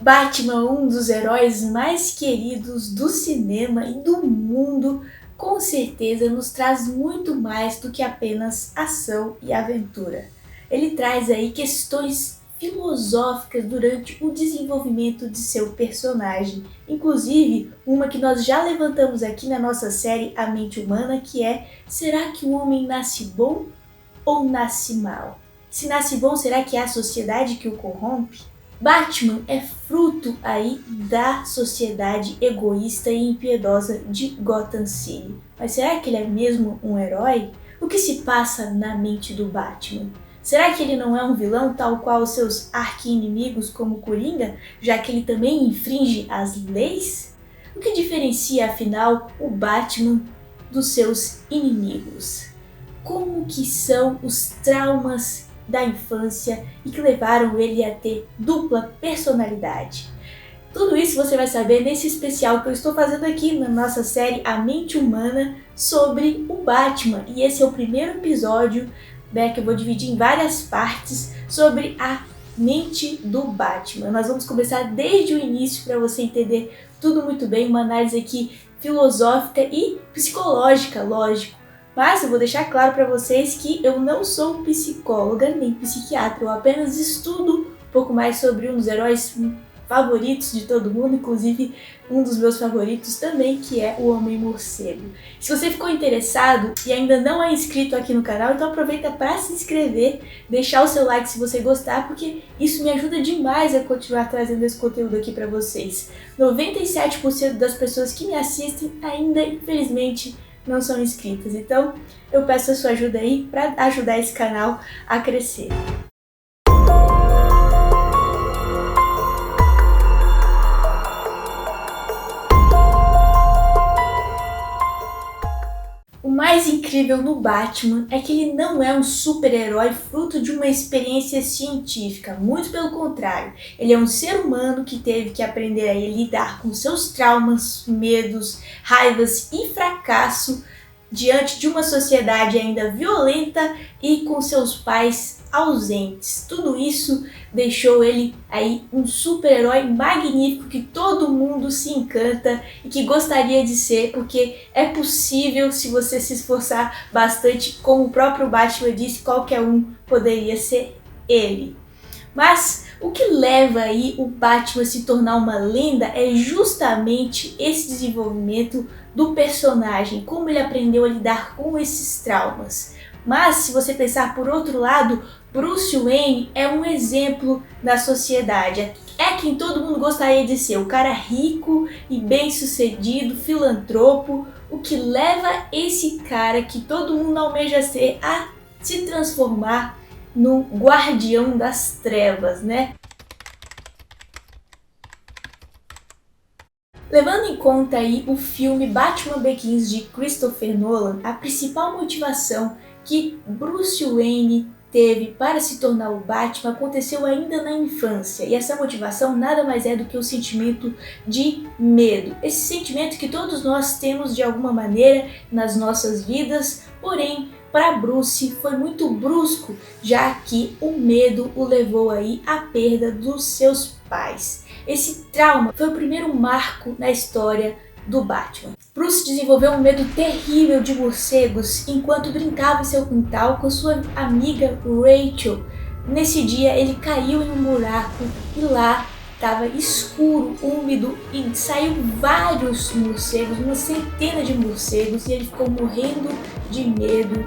Batman, um dos heróis mais queridos do cinema e do mundo, com certeza nos traz muito mais do que apenas ação e aventura. Ele traz aí questões filosóficas durante o desenvolvimento de seu personagem, inclusive uma que nós já levantamos aqui na nossa série A Mente Humana, que é: será que o homem nasce bom ou nasce mal? Se nasce bom, será que é a sociedade que o corrompe? Batman é fruto aí da sociedade egoísta e impiedosa de Gotham City. Mas será que ele é mesmo um herói? O que se passa na mente do Batman? Será que ele não é um vilão tal qual os seus arqui-inimigos como Coringa, já que ele também infringe as leis? O que diferencia afinal o Batman dos seus inimigos? Como que são os traumas da infância e que levaram ele a ter dupla personalidade? Tudo isso você vai saber nesse especial que eu estou fazendo aqui na nossa série A Mente Humana sobre o Batman. E esse é o primeiro episódio, né, que eu vou dividir em várias partes sobre a mente do Batman. Nós vamos começar desde o início para você entender tudo muito bem, uma análise aqui filosófica e psicológica, lógico. Mas eu vou deixar claro para vocês que eu não sou psicóloga nem psiquiatra, eu apenas estudo um pouco mais sobre um dos heróis favoritos de todo mundo, inclusive um dos meus favoritos também, que é o Homem-Morcego. Se você ficou interessado e ainda não é inscrito aqui no canal, então aproveita para se inscrever, deixar o seu like se você gostar, porque isso me ajuda demais a continuar trazendo esse conteúdo aqui para vocês. 97% das pessoas que me assistem ainda, infelizmente, não são inscritas, então eu peço a sua ajuda aí para ajudar esse canal a crescer. O mais incrível no Batman é que ele não é um super-herói fruto de uma experiência científica, muito pelo contrário. Ele é um ser humano que teve que aprender a lidar com seus traumas, medos, raivas e fracasso diante de uma sociedade ainda violenta e com seus pais ausentes. Tudo isso deixou ele aí um super-herói magnífico que todo mundo se encanta e que gostaria de ser, porque é possível se você se esforçar bastante, como o próprio Batman disse, qualquer um poderia ser ele. Mas o que leva aí o Batman a se tornar uma lenda é justamente esse desenvolvimento do personagem, como ele aprendeu a lidar com esses traumas. Mas se você pensar por outro lado, Bruce Wayne é um exemplo da sociedade. É quem todo mundo gostaria de ser, o cara rico e bem-sucedido, filantropo, o que leva esse cara que todo mundo almeja ser a se transformar no guardião das trevas, né? Levando em conta aí o filme Batman Begins de Christopher Nolan, a principal motivação que Bruce Wayne teve para se tornar o Batman aconteceu ainda na infância, e essa motivação nada mais é do que o sentimento de medo. Esse sentimento que todos nós temos de alguma maneira nas nossas vidas, porém para Bruce foi muito brusco, já que o medo o levou aí à perda dos seus pais. Esse trauma foi o primeiro marco na história do Batman. Bruce desenvolveu um medo terrível de morcegos enquanto brincava em seu quintal com sua amiga Rachel. Nesse dia ele caiu em um buraco e lá estava escuro, úmido e saiu vários morcegos, uma centena de morcegos, e ele ficou morrendo de medo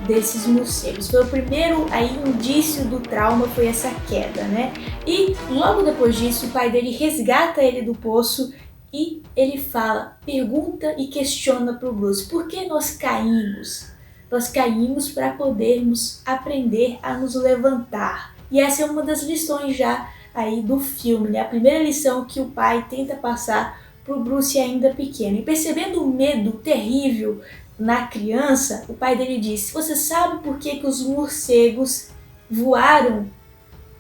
desses morcegos. Foi o primeiro aí indício do trauma, foi essa queda, né? E logo depois disso o pai dele resgata ele do poço e ele fala, pergunta e questiona para o Bruce: por que nós caímos? Nós caímos para podermos aprender a nos levantar. E essa é uma das lições já aí do filme, né? A primeira lição que o pai tenta passar para o Bruce ainda pequeno. E percebendo o medo terrível na criança, o pai dele disse: você sabe por que os morcegos voaram?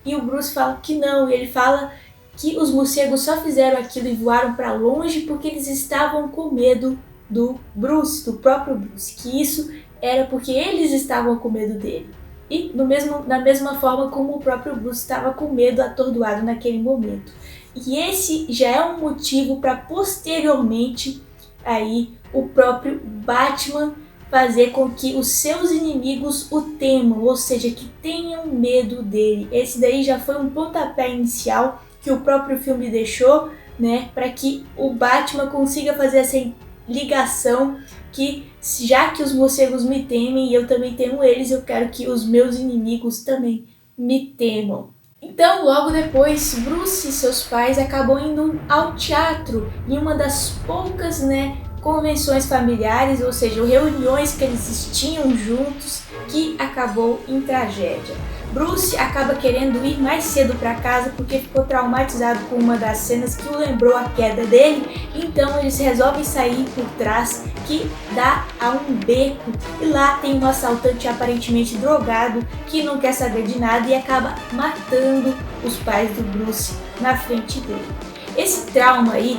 E o Bruce fala que não, e ele fala que os morcegos só fizeram aquilo e voaram para longe porque eles estavam com medo do Bruce, do próprio Bruce, que isso era porque eles estavam com medo dele. E da mesma forma como o próprio Bruce estava com medo, atordoado naquele momento. E esse já é um motivo para posteriormente aí o próprio Batman fazer com que os seus inimigos o temam, ou seja, que tenham medo dele. Esse daí já foi um pontapé inicial que o próprio filme deixou, né, para que o Batman consiga fazer essa ligação que, já que os morcegos me temem e eu também temo eles, eu quero que os meus inimigos também me temam. Então, logo depois, Bruce e seus pais acabam indo ao teatro em uma das poucas, convenções familiares, ou seja, reuniões que eles tinham juntos, que acabou em tragédia. Bruce acaba querendo ir mais cedo para casa porque ficou traumatizado com uma das cenas que o lembrou a queda dele, então eles resolvem sair por trás, que dá a um beco, e lá tem um assaltante aparentemente drogado que não quer saber de nada e acaba matando os pais do Bruce na frente dele. Esse trauma aí,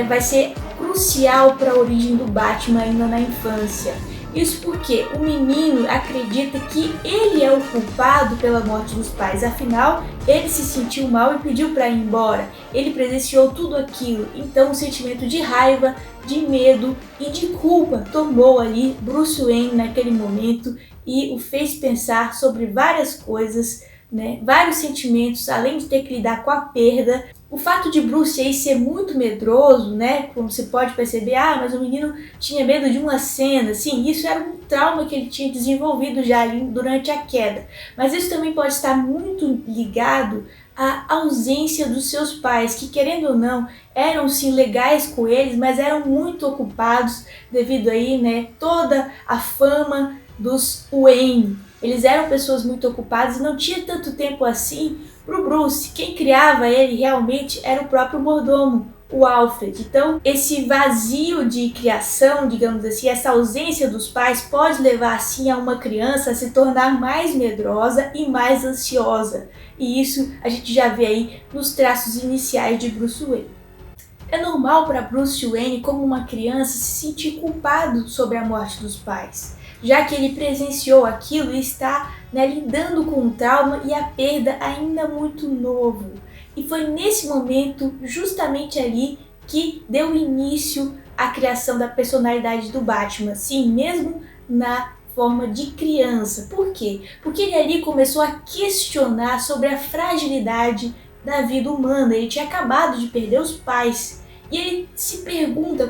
vai ser crucial para a origem do Batman ainda na infância. Isso porque o menino acredita que ele é o culpado pela morte dos pais, afinal, ele se sentiu mal e pediu para ir embora. Ele presenciou tudo aquilo, então um sentimento de raiva, de medo e de culpa tomou ali Bruce Wayne naquele momento e o fez pensar sobre várias coisas, vários sentimentos, além de ter que lidar com a perda. O fato de Bruce aí ser muito medroso, como você pode perceber, mas o menino tinha medo de uma cena, sim, isso era um trauma que ele tinha desenvolvido já ali durante a queda. Mas isso também pode estar muito ligado à ausência dos seus pais, que querendo ou não, eram sim legais com eles, mas eram muito ocupados devido aí, toda a fama dos Wayne. Eles eram pessoas muito ocupadas e não tinha tanto tempo assim para o Bruce. Quem criava ele realmente era o próprio mordomo, o Alfred. Então, esse vazio de criação, digamos assim, essa ausência dos pais pode levar assim a uma criança a se tornar mais medrosa e mais ansiosa. E isso a gente já vê aí nos traços iniciais de Bruce Wayne. É normal para Bruce Wayne, como uma criança, se sentir culpado sobre a morte dos pais, já que ele presenciou aquilo e está lidando com o trauma e a perda ainda muito novo. E foi nesse momento, justamente ali, que deu início à criação da personalidade do Batman, sim, mesmo na forma de criança. Por quê? Porque ele ali começou a questionar sobre a fragilidade da vida humana. Ele tinha acabado de perder os pais e ele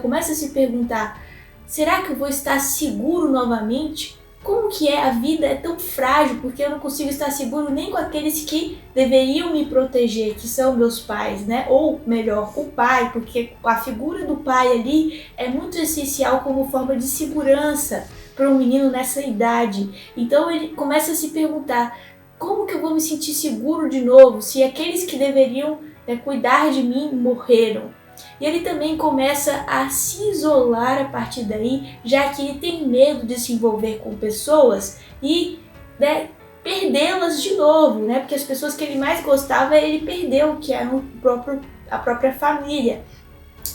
começa a se perguntar: será que eu vou estar seguro novamente? Como que a vida é tão frágil, porque eu não consigo estar seguro nem com aqueles que deveriam me proteger, que são meus pais, Ou melhor, o pai, porque a figura do pai ali é muito essencial como forma de segurança para um menino nessa idade. Então ele começa a se perguntar: como que eu vou me sentir seguro de novo se aqueles que deveriam cuidar de mim morreram? E ele também começa a se isolar a partir daí, já que ele tem medo de se envolver com pessoas e perdê-las de novo, porque as pessoas que ele mais gostava ele perdeu, que eram a própria família.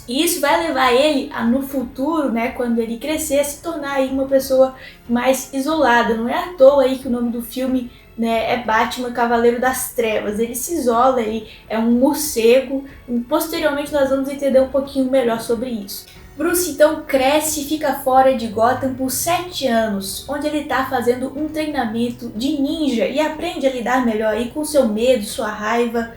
E isso vai levar ele no futuro, quando ele crescer, a se tornar aí uma pessoa mais isolada. Não é à toa aí que o nome do filme é Batman Cavaleiro das Trevas. Ele se isola, ele é um morcego. E posteriormente nós vamos entender um pouquinho melhor sobre isso. Bruce então cresce e fica fora de Gotham por 7 anos, onde ele está fazendo um treinamento de ninja e aprende a lidar melhor aí com seu medo, sua raiva,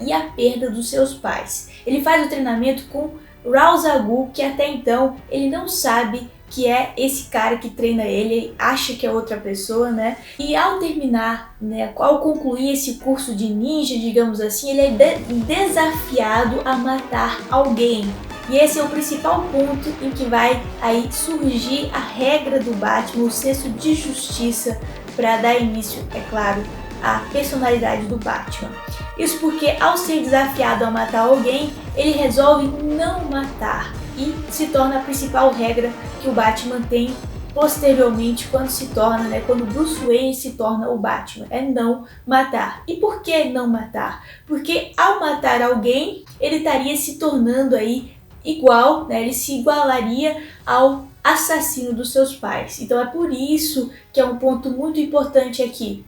e a perda dos seus pais. Ele faz o treinamento com Ra's al Ghul, que até então ele não sabe que é esse cara que treina ele acha que é outra pessoa, E ao terminar, ao concluir esse curso de ninja, digamos assim, ele é desafiado a matar alguém. E esse é o principal ponto em que vai aí surgir a regra do Batman, o senso de justiça, para dar início, é claro, à personalidade do Batman. Isso porque, ao ser desafiado a matar alguém, ele resolve não matar e se torna a principal regra que o Batman tem posteriormente quando se torna, quando Bruce Wayne se torna o Batman, é não matar. E por que não matar? Porque ao matar alguém, ele estaria se tornando aí igual, ele se igualaria ao assassino dos seus pais. Então é por isso que é um ponto muito importante aqui,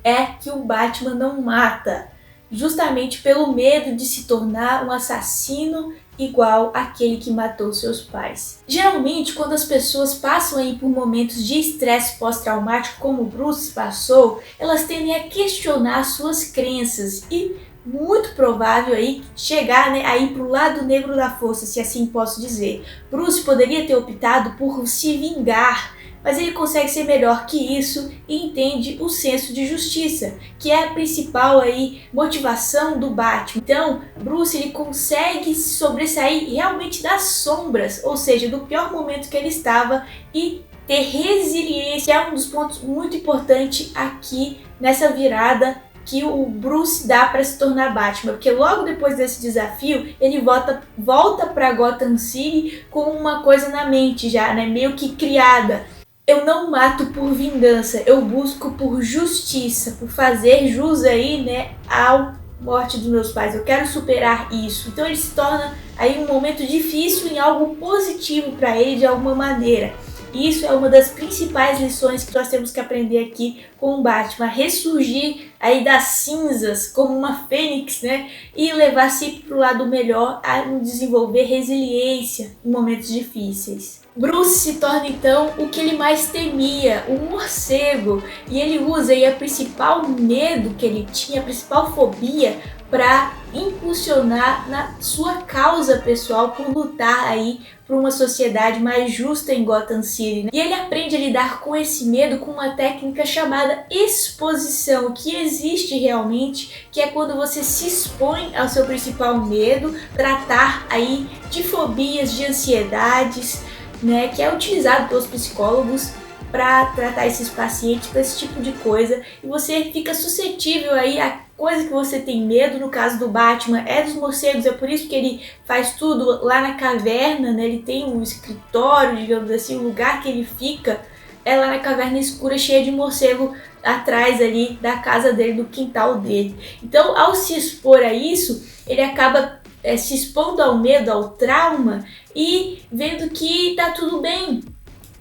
é que o Batman não mata. justamente pelo medo de se tornar um assassino igual aquele que matou seus pais. Geralmente, quando as pessoas passam aí por momentos de estresse pós-traumático, como o Bruce passou, elas tendem a questionar suas crenças e muito provável aí chegar, né, aí pro lado negro da força, se assim posso dizer. Bruce poderia ter optado por se vingar, mas ele consegue ser melhor que isso e entende o senso de justiça, que é a principal aí motivação do Batman. Então, Bruce ele consegue se sobressair realmente das sombras, ou seja, do pior momento que ele estava, e ter resiliência é um dos pontos muito importantes aqui nessa virada que o Bruce dá para se tornar Batman, porque logo depois desse desafio ele volta para Gotham City com uma coisa na mente já, né, meio que criada. Eu não mato por vingança, eu busco por justiça, por fazer jus aí, né, à morte dos meus pais. Eu quero superar isso. Então ele se torna aí um momento difícil em algo positivo para ele de alguma maneira. E isso é uma das principais lições que nós temos que aprender aqui com o Batman, ressurgir aí das cinzas como uma fênix, né? E levar sempre para o lado melhor, a desenvolver resiliência em momentos difíceis. Bruce se torna então o que ele mais temia, o morcego, e ele usa aí a principal medo que ele tinha, a principal fobia, para impulsionar na sua causa pessoal por lutar aí por uma sociedade mais justa em Gotham City, né? E ele aprende a lidar com esse medo com uma técnica chamada exposição, que existe realmente, que é quando você se expõe ao seu principal medo, tratar aí de fobias, de ansiedades, né, que é utilizado pelos psicólogos para tratar esses pacientes com esse tipo de coisa, e você fica suscetível aí a coisa que você tem medo. No caso do Batman é dos morcegos, é por isso que ele faz tudo lá na caverna, né? Ele tem um escritório, digamos assim, o lugar que ele fica é lá na caverna escura, cheia de morcego atrás ali da casa dele, do quintal dele. Então, ao se expor a isso, ele acaba se expondo ao medo, ao trauma, e vendo que tá tudo bem.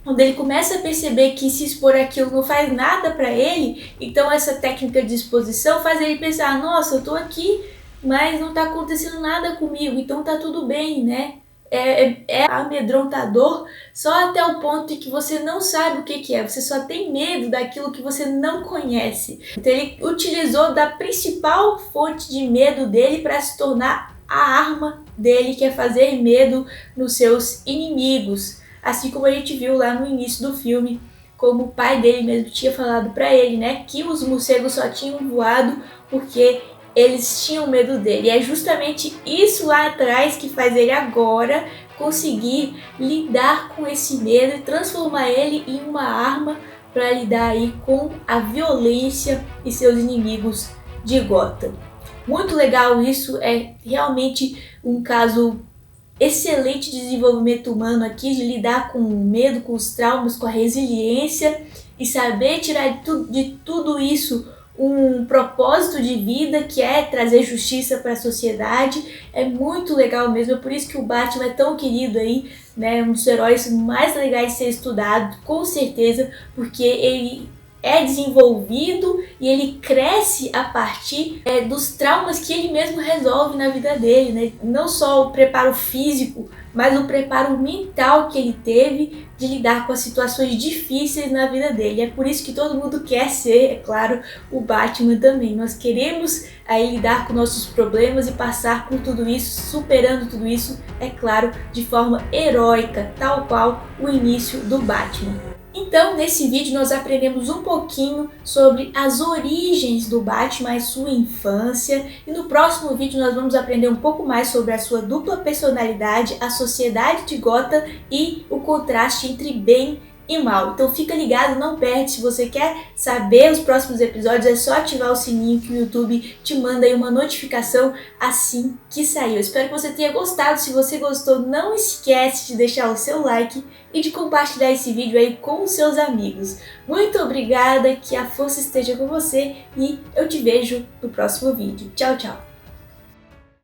Quando ele começa a perceber que se expor aquilo não faz nada para ele, então essa técnica de exposição faz ele pensar: nossa, eu tô aqui, mas não tá acontecendo nada comigo, então tá tudo bem, né? É amedrontador só até o ponto em que você não sabe o que é, você só tem medo daquilo que você não conhece. Então ele utilizou da principal fonte de medo dele para se tornar a arma dele, que é fazer medo nos seus inimigos. Assim como a gente viu lá no início do filme, como o pai dele mesmo tinha falado para ele, né, que os morcegos só tinham voado porque eles tinham medo dele. E é justamente isso lá atrás que faz ele agora conseguir lidar com esse medo e transformar ele em uma arma para lidar aí com a violência e seus inimigos de Gotham. Muito legal isso, é realmente um caso excelente de desenvolvimento humano aqui, de lidar com o medo, com os traumas, com a resiliência e saber tirar de tudo isso um propósito de vida, que é trazer justiça para a sociedade. É muito legal mesmo, é por isso que o Batman é tão querido aí, né? Um dos heróis mais legais de ser estudado, com certeza, porque ele é desenvolvido e ele cresce a partir dos traumas que ele mesmo resolve na vida dele, né? Não só o preparo físico, mas o preparo mental que ele teve de lidar com as situações difíceis na vida dele. É por isso que todo mundo quer ser, é claro, o Batman também. Nós queremos aí lidar com nossos problemas e passar por tudo isso, superando tudo isso, é claro, de forma heróica, tal qual o início do Batman. Então, nesse vídeo nós aprendemos um pouquinho sobre as origens do Batman, a sua infância, e no próximo vídeo nós vamos aprender um pouco mais sobre a sua dupla personalidade, a sociedade de Gotham e o contraste entre bem e mal. Então fica ligado, não perde. Se você quer saber os próximos episódios, é só ativar o sininho que o YouTube te manda aí uma notificação assim que sair. Eu espero que você tenha gostado. Se você gostou, não esquece de deixar o seu like e de compartilhar esse vídeo aí com os seus amigos. Muito obrigada, que a força esteja com você e eu te vejo no próximo vídeo. Tchau, tchau!